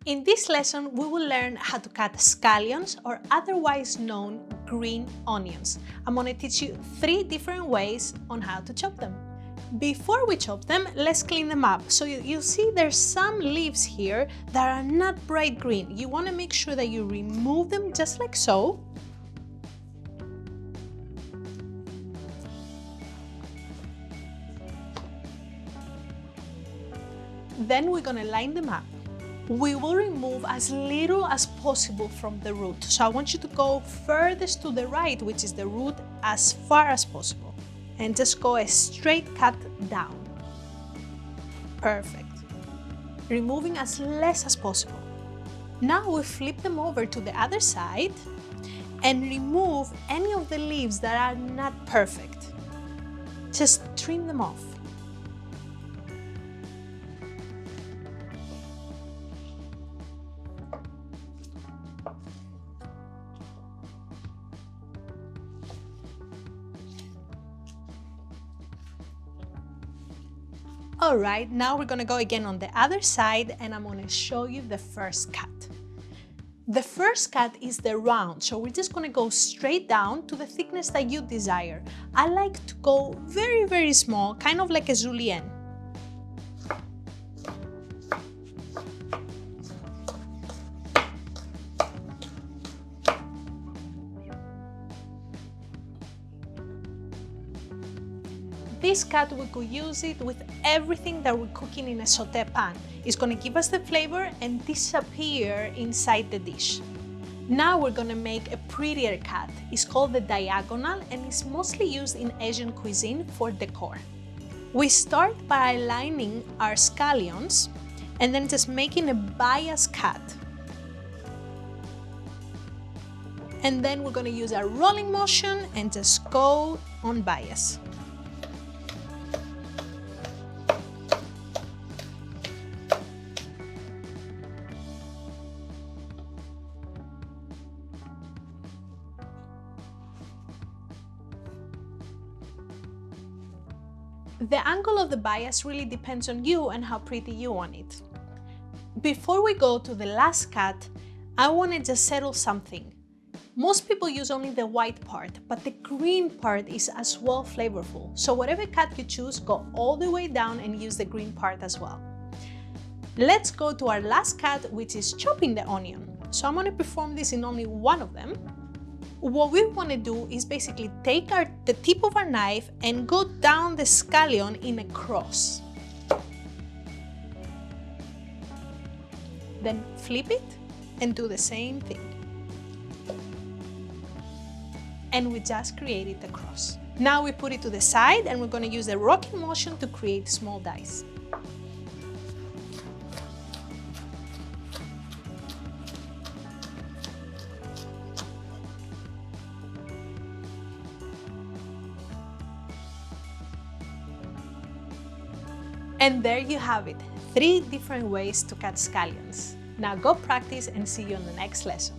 In this lesson, we will learn how to cut scallions, or otherwise known green onions. I'm going to teach you 3 different ways on how to chop them. Before we chop them, let's clean them up. So you'll see there's some leaves here that are not bright green. You want to make sure that you remove them just like so. Then we're going to line them up. We will remove as little as possible from the root. So I want you to go furthest to the right, which is the root, as far as possible. And just go a straight cut down. Perfect. Removing as less as possible. Now we flip them over to the other side and remove any of the leaves that are not perfect. Just trim them off. Alright, now we're going to go again on the other side and I'm going to show you the first cut. The first cut is the round, so we're just going to go straight down to the thickness that you desire. I like to go very small, kind of like a julienne. This cut, we could use it with everything that we're cooking in a sauté pan. It's going to give us the flavor and disappear inside the dish. Now we're going to make a prettier cut. It's called the diagonal and it's mostly used in Asian cuisine for decor. We start by aligning our scallions and then just making a bias cut. And then we're going to use our rolling motion and just go on bias. The angle of the bias really depends on you and how pretty you want it. Before we go to the last cut, I want to just settle something. Most people use only the white part, but the green part is as well flavorful. So whatever cut you choose, go all the way down and use the green part as well. Let's go to our last cut, which is chopping the onion. So I'm going to perform this in only one of them. What we want to do is basically take the tip of our knife and go down the scallion in a cross. Then flip it and do the same thing. And we just created the cross. Now we put it to the side and we're going to use the rocking motion to create small dice. And there you have it, 3 different ways to cut scallions. Now go practice and see you on the next lesson.